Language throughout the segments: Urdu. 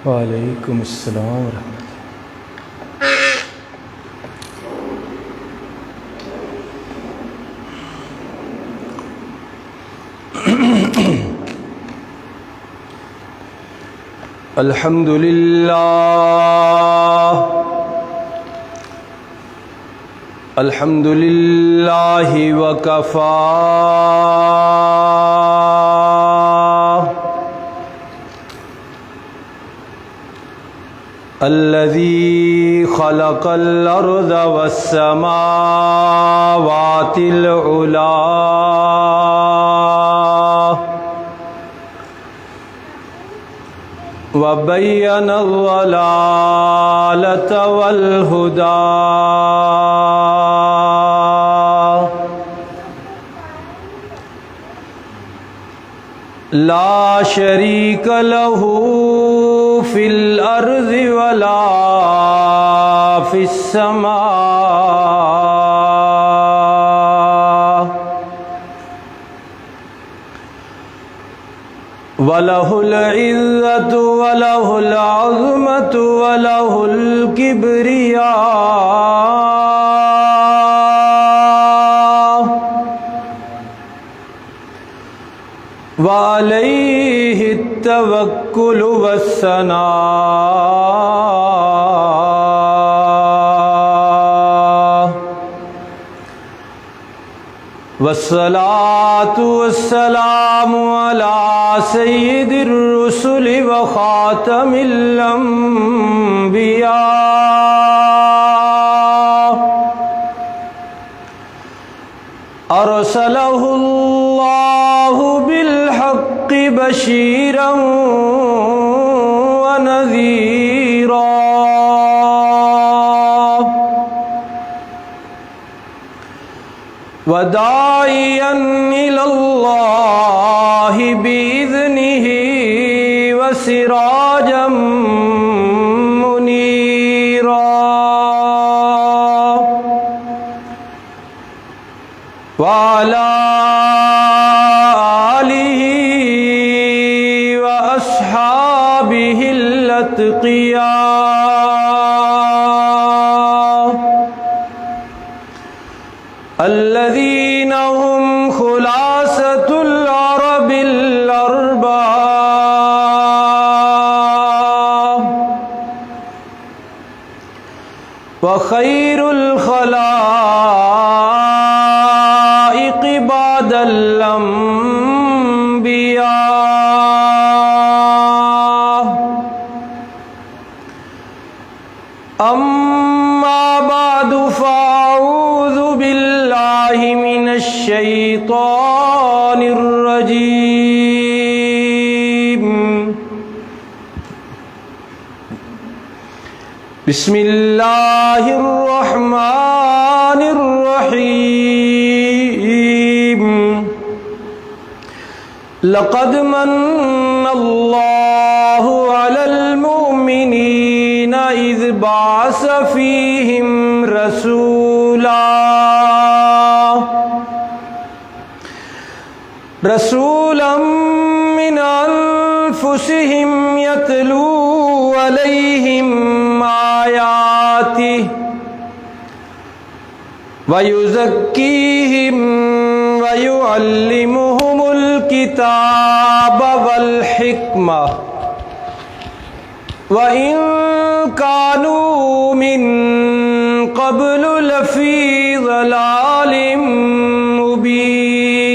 وعلیکم السلام ورحمۃ اللہ۔ الحمد للہ وکفی الذي خلق الأرض والسماوات العلى وبين الضلالة والهدى لا شريك له في الأرض ولا في السماء وله العزة وله العظمة وله الكبرياء وعليه التوكل والثناء والصلاة والسلام على سيد الرسل وخاتم الأنبياء أرسله الله بالحق بشيرا ونذيرا وداعيا إلى الله بإذنه وسراجا منيرا وعلى آله وأصحابه الأتقياء الذين هم خلاصة العرب الأربعة وخير الخلائق بعد الأنبياء أما بعد فأعوذ بالله من الشيطان الرجيم بسم الله الرحمن الرحيم لقد من الله على المؤمنين إذ بعث فيهم رسولا من أنفسهم يتلو عليهم آياته ويزكيهم ويعلمهم الكتاب والحكمة وإن كانوا من قبل لفي ضلال مبين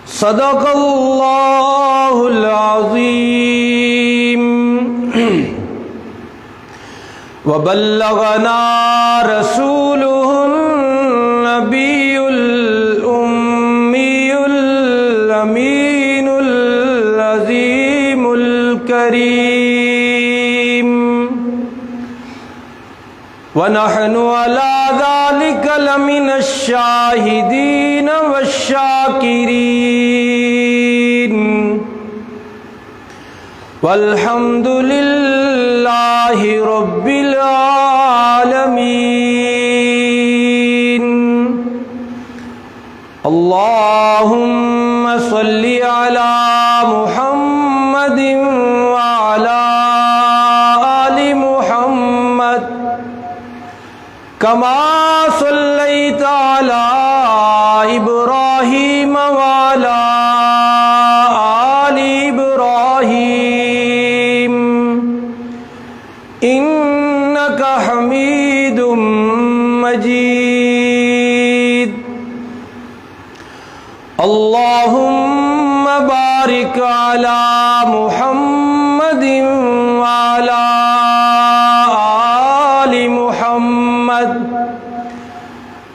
صدق الله العظيم وبلغنا رسوله النبي الأمي الأمين العظيم الكريم ونحن على ذلك لمن الشاهدين والشاكرين والحمد للہ رب العالمین۔ اللہم صلی علی محمد وعلی آل محمد کما صلیت علی ابراہیم وعلی آل ابراہیم انک حمید مجید۔ اللہم بارک علی محمد وعلی آل محمد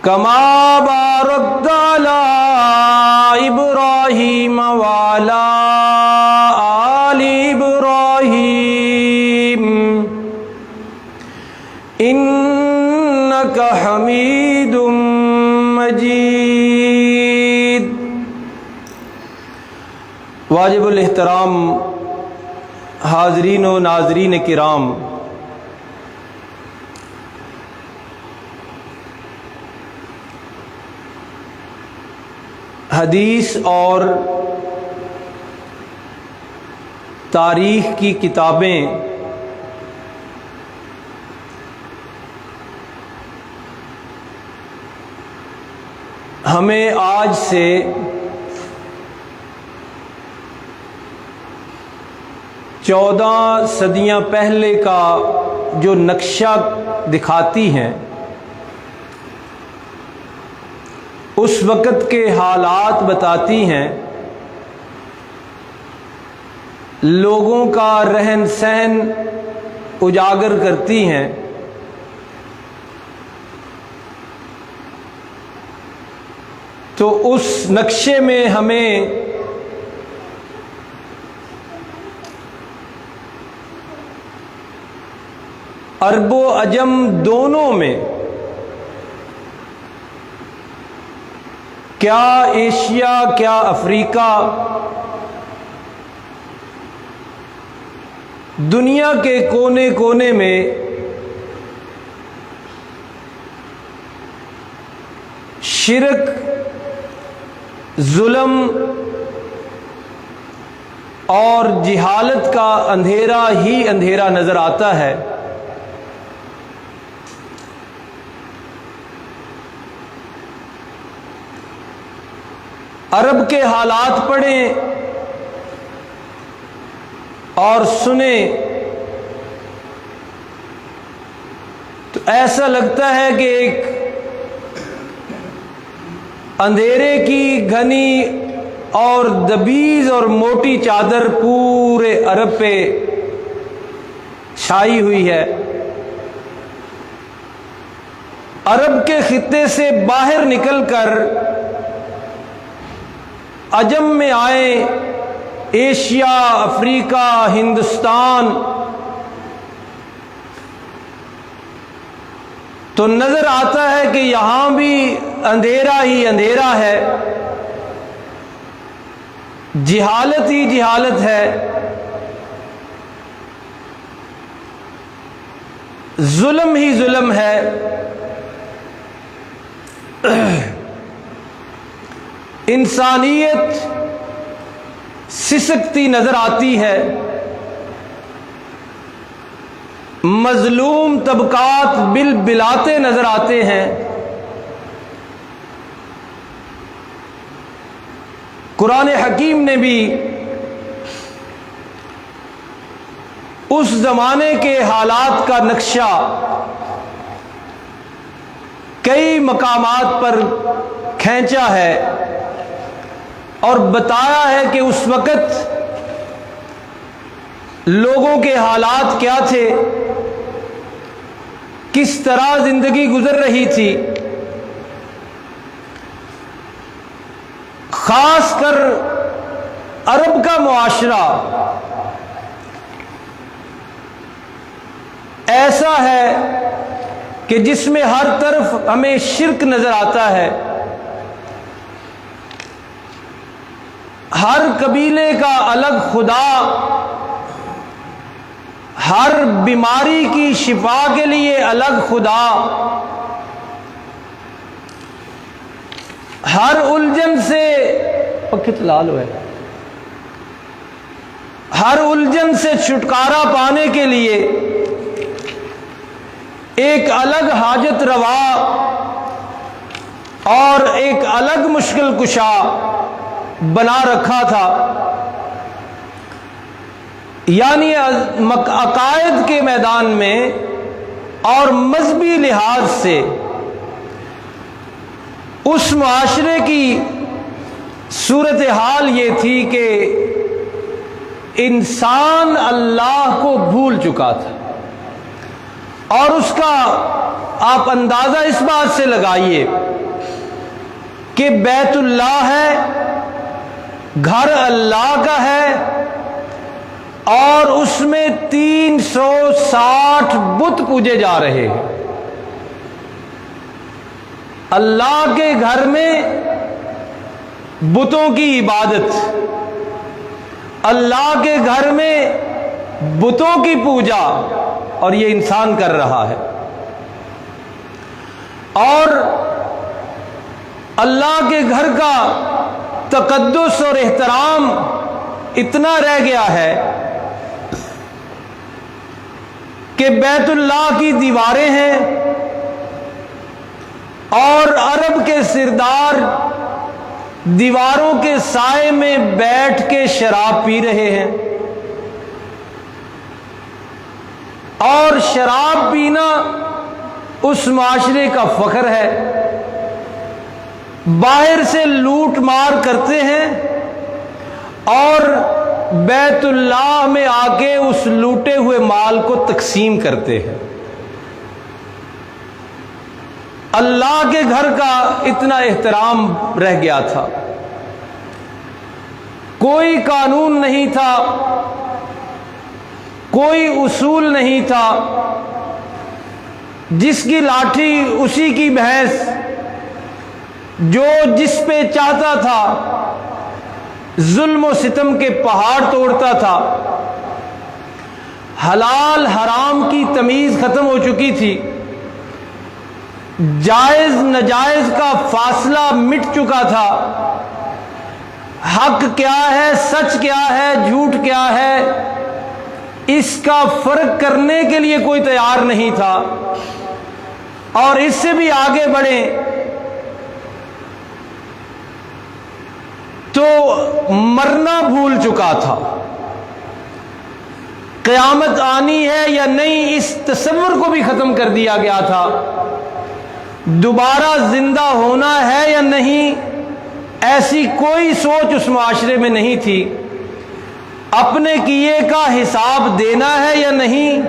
کما بارکت علی ابراہیم وعلی آل ابراہیم انک حمید مجید۔ واجب الاحترام حاضرین و ناظرین کرام، حدیث اور تاریخ کی کتابیں ہمیں آج سے 14 صدیاں پہلے کا جو نقشہ دکھاتی ہیں، اس وقت کے حالات بتاتی ہیں، لوگوں کا رہن سہن اجاگر کرتی ہیں۔ تو اس نقشے میں ہمیں عرب و عجم دونوں میں، کیا ایشیا کیا افریقہ، دنیا کے کونے کونے میں شرک، ظلم اور جہالت کا اندھیرا ہی اندھیرا نظر آتا ہے۔ عرب کے حالات پڑھیں اور سنیں تو ایسا لگتا ہے کہ ایک اندھیرے کی گھنی اور دبیز اور موٹی چادر پورے عرب پہ چھائی ہوئی ہے۔ عرب کے خطے سے باہر نکل کر عجم میں آئے، ایشیا، افریقہ، ہندوستان، تو نظر آتا ہے کہ یہاں بھی اندھیرا ہی اندھیرا ہے، جہالت ہی جہالت ہے، ظلم ہی ظلم ہے۔ انسانیت سسکتی نظر آتی ہے، مظلوم طبقات بلبلاتے نظر آتے ہیں۔ قرآن حکیم نے بھی اس زمانے کے حالات کا نقشہ کئی مقامات پر کھینچا ہے اور بتایا ہے کہ اس وقت لوگوں کے حالات کیا تھے، کس طرح زندگی گزر رہی تھی۔ خاص کر عرب کا معاشرہ ایسا ہے کہ جس میں ہر طرف ہمیں شرک نظر آتا ہے، ہر قبیلے کا الگ خدا، ہر بیماری کی شفا کے لیے الگ خدا، ہر الجھن سے پکت لال ہوئے، ہر الجھن سے چھٹکارا پانے کے لیے ایک الگ حاجت روا اور ایک الگ مشکل کشا بنا رکھا تھا۔ یعنی عقائد کے میدان میں اور مذہبی لحاظ سے اس معاشرے کی صورتحال یہ تھی کہ انسان اللہ کو بھول چکا تھا، اور اس کا آپ اندازہ اس بات سے لگائیے کہ بیت اللہ ہے، گھر اللہ کا ہے، اور اس میں 360 بت پوجے جا رہے ہیں۔ اللہ کے گھر میں بتوں کی عبادت، اللہ کے گھر میں بتوں کی پوجا، اور یہ انسان کر رہا ہے۔ اور اللہ کے گھر کا تقدس اور احترام اتنا رہ گیا ہے کہ بیت اللہ کی دیواریں ہیں اور عرب کے سردار دیواروں کے سائے میں بیٹھ کے شراب پی رہے ہیں، اور شراب پینا اس معاشرے کا فخر ہے۔ باہر سے لوٹ مار کرتے ہیں اور بیت اللہ میں آ کے اس لوٹے ہوئے مال کو تقسیم کرتے ہیں۔ اللہ کے گھر کا اتنا احترام رہ گیا تھا، کوئی قانون نہیں تھا، کوئی اصول نہیں تھا، جس کی لاٹھی اسی کی بھینس، جو جس پہ چاہتا تھا ظلم و ستم کے پہاڑ توڑتا تھا۔ حلال حرام کی تمیز ختم ہو چکی تھی، جائز ناجائز کا فاصلہ مٹ چکا تھا، حق کیا ہے، سچ کیا ہے، جھوٹ کیا ہے، اس کا فرق کرنے کے لیے کوئی تیار نہیں تھا۔ اور اس سے بھی آگے بڑھیں تو مرنا بھول چکا تھا، قیامت آنی ہے یا نہیں اس تصور کو بھی ختم کر دیا گیا تھا، دوبارہ زندہ ہونا ہے یا نہیں ایسی کوئی سوچ اس معاشرے میں نہیں تھی، اپنے کیے کا حساب دینا ہے یا نہیں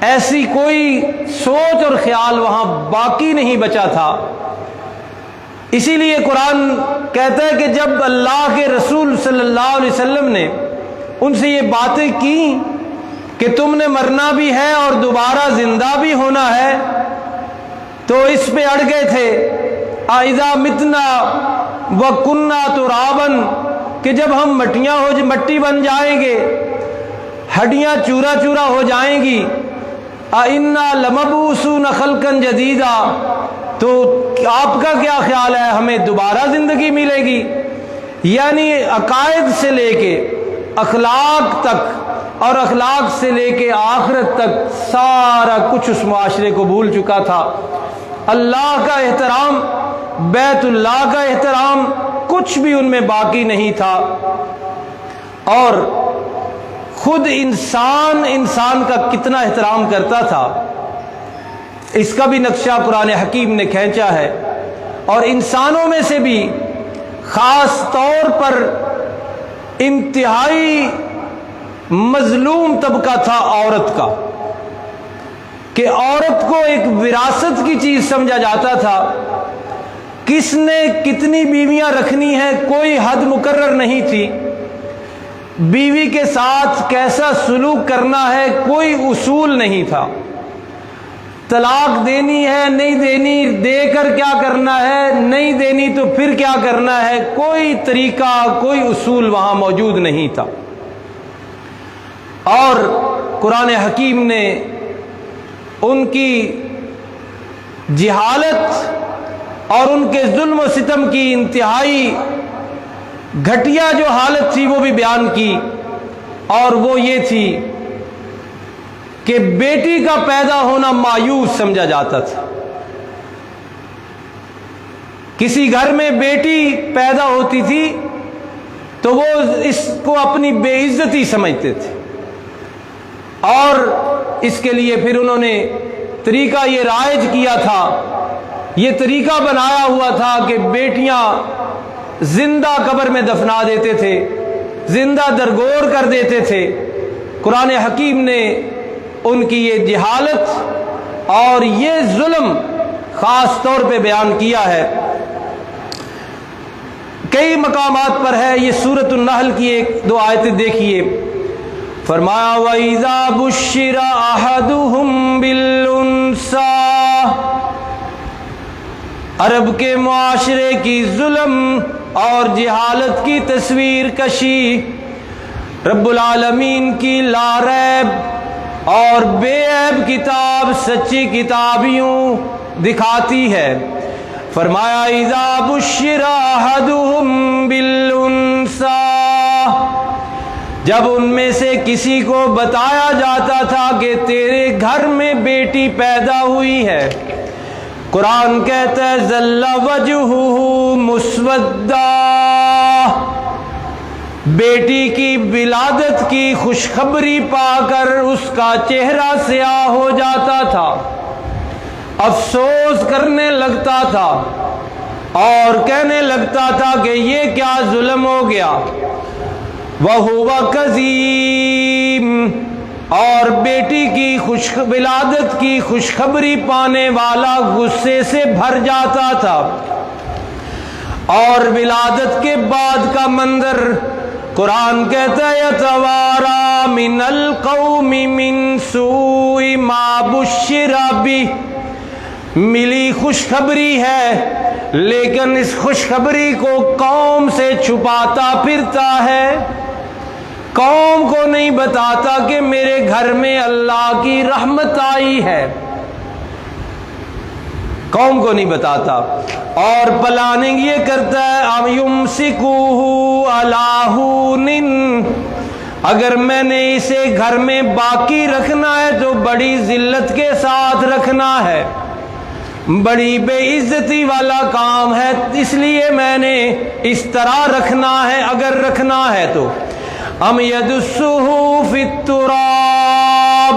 ایسی کوئی سوچ اور خیال وہاں باقی نہیں بچا تھا۔ اسی لیے قرآن کہتا ہے کہ جب اللہ کے رسول صلی اللہ علیہ وسلم نے ان سے یہ باتیں کی کہ تم نے مرنا بھی ہے اور دوبارہ زندہ بھی ہونا ہے، تو اس پہ اڑ گئے تھے، اذا متنا وکنا ترابا، کہ جب ہم مٹی بن جائیں گے، ہڈیاں چورا چورا ہو جائیں گی، اِنَّا لَمَبْعُوثُونَ خَلْقًا جَدِيدًا، تو آپ کا کیا خیال ہے ہمیں دوبارہ زندگی ملے گی؟ یعنی عقائد سے لے کے اخلاق تک اور اخلاق سے لے کے آخرت تک سارا کچھ اس معاشرے کو بھول چکا تھا۔ اللہ کا احترام، بیت اللہ کا احترام کچھ بھی ان میں باقی نہیں تھا، اور خود انسان کا کتنا احترام کرتا تھا اس کا بھی نقشہ قرآن حکیم نے کھینچا ہے۔ اور انسانوں میں سے بھی خاص طور پر انتہائی مظلوم طبقہ تھا عورت کا، کہ عورت کو ایک وراثت کی چیز سمجھا جاتا تھا، کس نے کتنی بیویاں رکھنی ہیں کوئی حد مقرر نہیں تھی، بیوی کے ساتھ کیسا سلوک کرنا ہے کوئی اصول نہیں تھا، طلاق دینی ہے نہیں دینی، دے کر کیا کرنا ہے، نہیں دینی تو پھر کیا کرنا ہے، کوئی طریقہ کوئی اصول وہاں موجود نہیں تھا۔ اور قرآن حکیم نے ان کی جہالت اور ان کے ظلم و ستم کی انتہائی گھٹیا جو حالت تھی وہ بھی بیان کی، اور وہ یہ تھی کہ بیٹی کا پیدا ہونا مایوس سمجھا جاتا تھا۔ کسی گھر میں بیٹی پیدا ہوتی تھی تو وہ اس کو اپنی بے عزتی سمجھتے تھے، اور اس کے لیے پھر انہوں نے طریقہ یہ رائج کیا تھا، یہ طریقہ بنایا ہوا تھا کہ بیٹیاں زندہ قبر میں دفنا دیتے تھے، زندہ درگور کر دیتے تھے۔ قرآن حکیم نے ان کی یہ جہالت اور یہ ظلم خاص طور پہ بیان کیا ہے۔ کئی مقامات پر ہے، یہ سورۃ النحل کی ایک دو آیتیں دیکھیے۔ فرمایا وَإِذَا بُشِّرَ أَحَدُهُمْ بِالْأُنثَىٰ، عرب کے معاشرے کی ظلم اور جہالت کی تصویر کشی رب العالمین کی لا ریب اور بے عیب کتاب سچی کتاب یوں دکھاتی ہے۔ فرمایا اذا بشر احدهم بالانثى، جب ان میں سے کسی کو بتایا جاتا تھا کہ تیرے گھر میں بیٹی پیدا ہوئی ہے، قرآن کہتا ہے ظل وجهه مسودا، بیٹی کی ولادت کی خوشخبری پا کر اس کا چہرہ سیاہ ہو جاتا تھا، افسوس کرنے لگتا تھا اور کہنے لگتا تھا کہ یہ کیا ظلم ہو گیا۔ وَهُوَ كَظِيمٌ، اور بیٹی کی ولادت کی خوشخبری پانے والا غصے سے بھر جاتا تھا، اور ولادت کے بعد کا منظر قرآن کہتا ہے یتوارا من القوم من سوء ما بشر بہ، ملی خوشخبری ہے لیکن اس خوشخبری کو قوم سے چھپاتا پھرتا ہے، قوم کو نہیں بتاتا کہ میرے گھر میں اللہ کی رحمت آئی ہے، قوم کو نہیں بتاتا، اور پلاننگ یہ کرتا ہے ام یمسکوہ علی ہون، اگر میں نے اسے گھر میں باقی رکھنا ہے تو بڑی ذلت کے ساتھ رکھنا ہے، بڑی بے عزتی والا کام ہے، اس لیے میں نے اس طرح رکھنا ہے اگر رکھنا ہے تو۔ ام یدسہ فی التراب،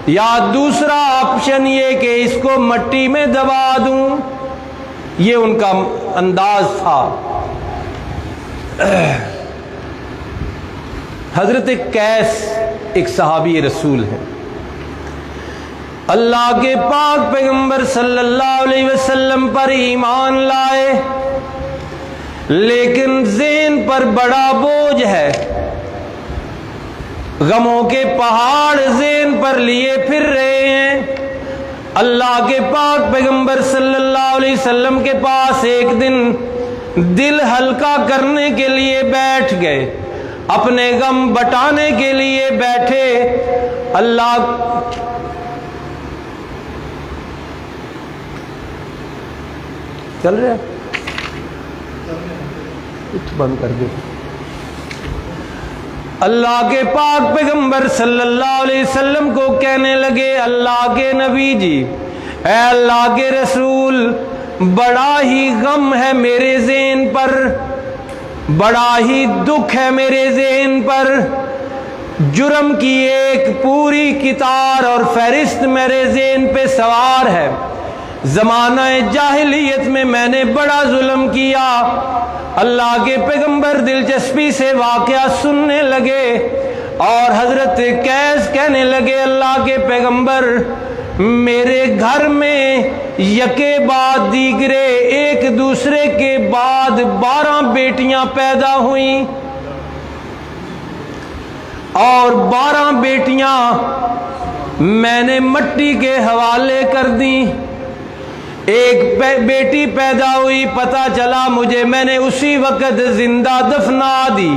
یا دوسرا آپشن یہ کہ اس کو مٹی میں دبا دوں، یہ ان کا انداز تھا۔ حضرت قیس ایک صحابی رسول ہے، اللہ کے پاک پیغمبر صلی اللہ علیہ وسلم پر ایمان لائے، لیکن ذہن پر بڑا بوجھ ہے، غموں کے پہاڑ ذہن پر لیے پھر رہے ہیں۔ اللہ کے پاک پیغمبر صلی اللہ علیہ وسلم کے پاس ایک دن دل ہلکا کرنے کے لیے بیٹھ گئے، اپنے غم بٹانے کے لیے بیٹھے۔ اللہ چل رہا ہے، کچھ بند کر دے۔ اللہ کے پاک پیغمبر صلی اللہ علیہ وسلم کو کہنے لگے اللہ کے نبی جی، اے اللہ کے رسول، بڑا ہی غم ہے میرے ذہن پر، بڑا ہی دکھ ہے میرے ذہن پر، جرم کی ایک پوری کتار اور فہرست میرے ذہن پہ سوار ہے۔ زمانہ جاہلیت میں نے بڑا ظلم کیا۔ اللہ کے پیغمبر دلچسپی سے واقعہ سننے لگے اور حضرت قیس کہنے لگے اللہ کے پیغمبر، میرے گھر میں یکے بعد دیگرے ایک دوسرے کے بعد 12 بیٹیاں پیدا ہوئیں، اور 12 بیٹیاں میں نے مٹی کے حوالے کر دیں۔ ایک بیٹی پیدا ہوئی، پتہ چلا مجھے، میں نے اسی وقت زندہ دفنا دی۔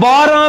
12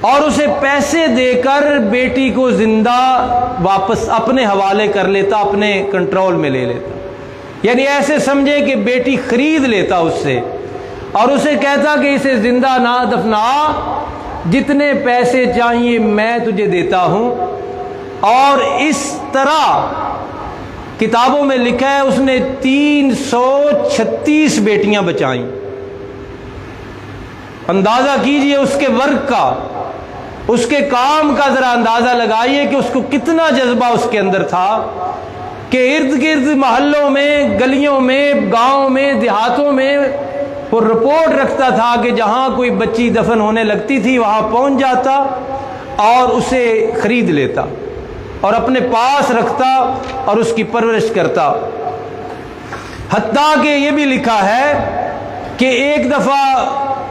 اور اسے پیسے دے کر بیٹی کو زندہ واپس اپنے حوالے کر لیتا، اپنے کنٹرول میں لے لیتا. یعنی ایسے سمجھے کہ بیٹی خرید لیتا اس سے، اور اسے کہتا کہ اسے زندہ نہ دفنا، جتنے پیسے چاہیے میں تجھے دیتا ہوں. اور اس طرح کتابوں میں لکھا ہے اس نے 336 بیٹیاں بچائیں. اندازہ کیجئے اس کے ورک کا، اس کے کام کا ذرا اندازہ لگائیے کہ اس کو کتنا جذبہ اس کے اندر تھا کہ ارد گرد محلوں میں، گلیوں میں، گاؤں میں، دیہاتوں میں وہ رپورٹ رکھتا تھا کہ جہاں کوئی بچی دفن ہونے لگتی تھی وہاں پہنچ جاتا اور اسے خرید لیتا اور اپنے پاس رکھتا اور اس کی پرورش کرتا. حتیٰ کہ یہ بھی لکھا ہے کہ ایک دفعہ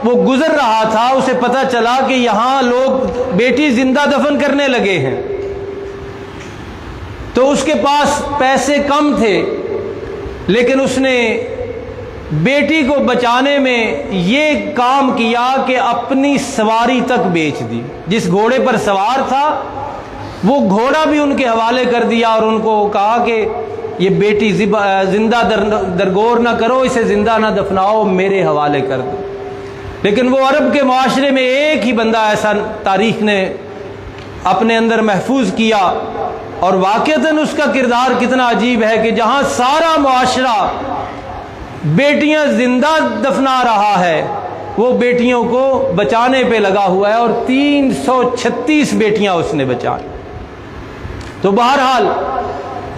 وہ گزر رہا تھا، اسے پتہ چلا کہ یہاں لوگ بیٹی زندہ دفن کرنے لگے ہیں، تو اس کے پاس پیسے کم تھے، لیکن اس نے بیٹی کو بچانے میں یہ کام کیا کہ اپنی سواری تک بیچ دی. جس گھوڑے پر سوار تھا وہ گھوڑا بھی ان کے حوالے کر دیا اور ان کو کہا کہ یہ بیٹی زندہ درگور نہ کرو، اسے زندہ نہ دفناؤ، میرے حوالے کر دو. لیکن وہ عرب کے معاشرے میں ایک ہی بندہ ایسا تاریخ نے اپنے اندر محفوظ کیا، اور واقعتاً اس کا کردار کتنا عجیب ہے کہ جہاں سارا معاشرہ بیٹیاں زندہ دفنا رہا ہے وہ بیٹیوں کو بچانے پہ لگا ہوا ہے، اور 336 بیٹیاں اس نے بچائیں. تو بہرحال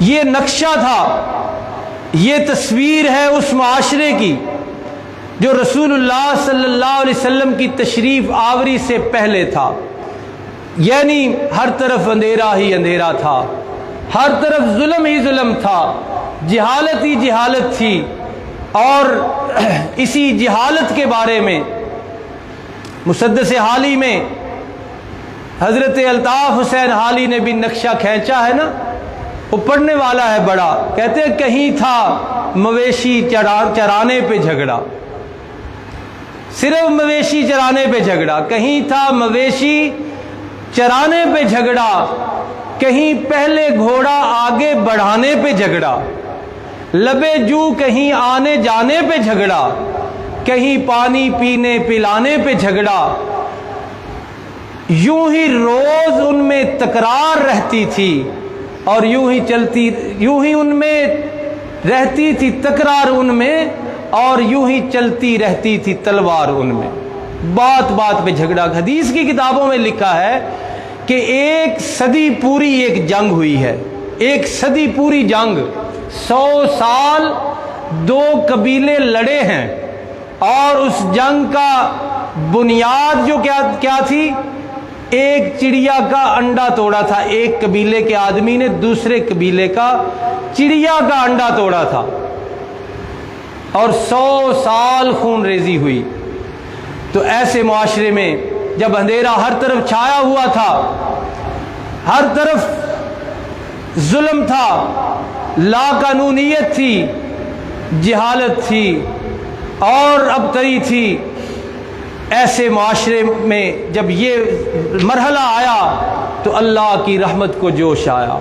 یہ نقشہ تھا، یہ تصویر ہے اس معاشرے کی جو رسول اللہ صلی اللہ علیہ وسلم کی تشریف آوری سے پہلے تھا. یعنی ہر طرف اندھیرا ہی اندھیرا تھا، ہر طرف ظلم ہی ظلم تھا، جہالت ہی جہالت تھی. اور اسی جہالت کے بارے میں مسدس حالی میں حضرت الطاف حسین حالی نے بھی نقشہ کھینچا ہے نا، وہ پڑھنے والا ہے بڑا. کہتے ہیں کہیں تھا مویشی چرانے پہ جھگڑا، صرف مویشی چرانے پہ جھگڑا، کہیں تھا مویشی چرانے پہ جھگڑا، کہیں پہلے گھوڑا آگے بڑھانے پہ جھگڑا، لبے جو کہیں آنے جانے پہ جھگڑا، کہیں پانی پینے پلانے پہ جھگڑا. یوں ہی روز ان میں تکرار رہتی تھی اور یوں ہی ان میں رہتی تھی تکرار ان میں، اور یوں ہی چلتی رہتی تھی تلوار ان میں. بات بات پہ جھگڑا. حدیث کی کتابوں میں لکھا ہے کہ 1 صدی پوری ایک جنگ ہوئی ہے، 1 صدی پوری جنگ، 100 سال 2 قبیلے لڑے ہیں. اور اس جنگ کا بنیاد جو کیا تھی، ایک چڑیا کا انڈا توڑا تھا. ایک قبیلے کے آدمی نے دوسرے قبیلے کا چڑیا کا انڈا توڑا تھا، اور 100 سال خون ریزی ہوئی. تو ایسے معاشرے میں جب اندھیرا ہر طرف چھایا ہوا تھا، ہر طرف ظلم تھا، لا قانونیت تھی، جہالت تھی اور ابتری تھی، ایسے معاشرے میں جب یہ مرحلہ آیا تو اللہ کی رحمت کو جوش آیا،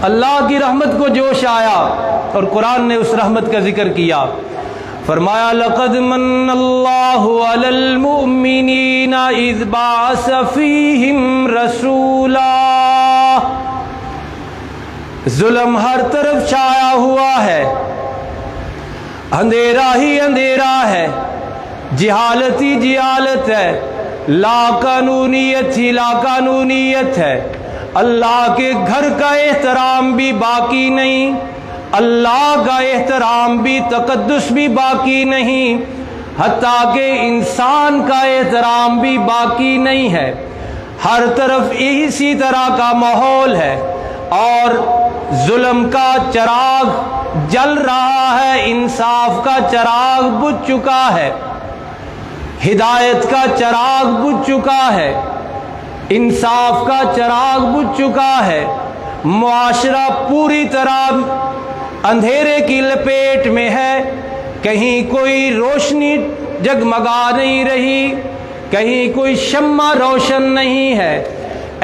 اللہ کی رحمت کو جوش آیا. اور قرآن نے اس رحمت کا ذکر کیا، فرمایا لقد من اللہ علی المؤمنین اذ بعث فیہم رسولا. ظلم ہر طرف چھایا ہوا ہے، اندھیرا ہی اندھیرا ہے، جہالت ہی جہالت ہے، لا قانونیت ہی لا قانونیت ہے. اللہ کے گھر کا احترام بھی باقی نہیں، اللہ کا احترام بھی تقدس بھی باقی نہیں، حتیٰ کہ انسان کا احترام بھی باقی نہیں ہے. ہر طرف اسی طرح کا ماحول ہے، اور ظلم کا چراغ جل رہا ہے، انصاف کا چراغ بجھ چکا ہے، ہدایت کا چراغ بجھ چکا ہے، انصاف کا چراغ بجھ چکا ہے. معاشرہ پوری طرح اندھیرے کی لپیٹ میں ہے، کہیں کوئی روشنی جگمگا نہیں رہی، کہیں کوئی شمع روشن نہیں ہے۔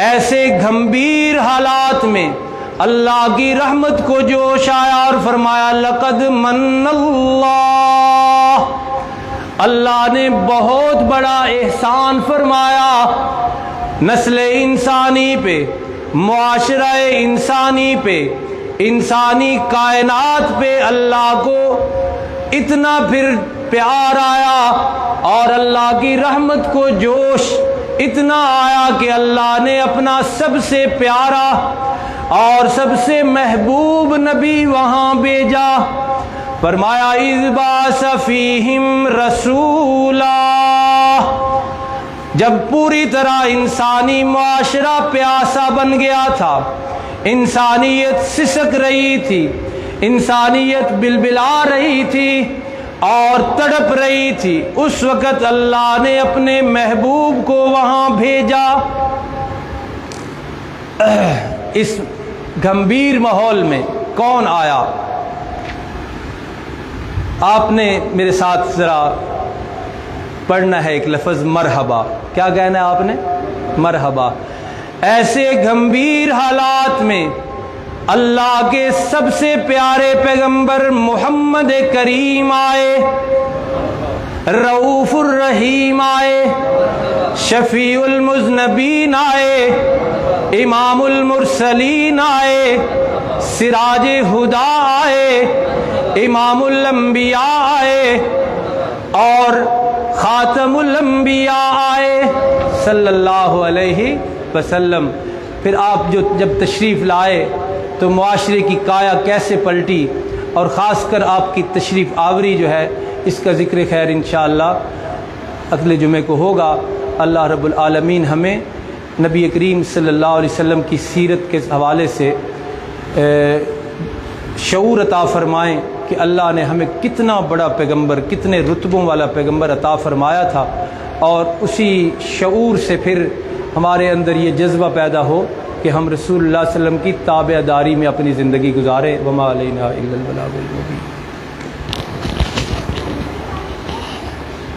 ایسے گھمبیر حالات میں اللہ کی رحمت کو جوش آیا اور فرمایا لقد من اللہ، اللہ نے بہت بڑا احسان فرمایا نسل انسانی پہ، معاشرہ انسانی پہ، انسانی کائنات پہ۔ اللہ کو اتنا پھر پیار آیا اور اللہ کی رحمت کو جوش اتنا آیا کہ اللہ نے اپنا سب سے پیارا اور سب سے محبوب نبی وہاں بھیجا۔ فرمایا اذ بعث فیہم رسولا، جب پوری طرح انسانی معاشرہ پیاسا بن گیا تھا، انسانیت سسک رہی تھی، انسانیت بلبلا رہی تھی اور تڑپ رہی تھی، اس وقت اللہ نے اپنے محبوب کو وہاں بھیجا۔ اس گھمبیر ماحول میں کون آیا؟ آپ نے میرے ساتھ ذرا پڑھنا ہے ایک لفظ مرحبا۔ کیا کہنا ہے آپ نے؟ مرحبا۔ ایسے گھمبیر حالات میں اللہ کے سب سے پیارے پیغمبر محمد کریم آئے، رؤوف الرحیم آئے، شفیع المذنبین آئے، امام المرسلین آئے، سراج ہدا آئے، امام الانبیاء آئے اور خاتم الانبیاء آئے صلی اللہ علیہ وسلم۔ پھر آپ جب تشریف لائے تو معاشرے کی کایا کیسے پلٹی، اور خاص کر آپ کی تشریف آوری جو ہے اس کا ذکر خیر انشاءاللہ اگلے جمعے کو ہوگا۔ اللہ رب العالمین ہمیں نبی کریم صلی اللہ علیہ وسلم کی سیرت کے حوالے سے شعور عطا فرمائیں کہ اللہ نے ہمیں کتنا بڑا پیغمبر، کتنے رتبوں والا پیغمبر عطا فرمایا تھا، اور اسی شعور سے پھر ہمارے اندر یہ جذبہ پیدا ہو کہ ہم رسول اللہ صلی اللہ علیہ وسلم کی تابع داری میں اپنی زندگی گزاریں۔ وما علینا الا البلاغ المبین۔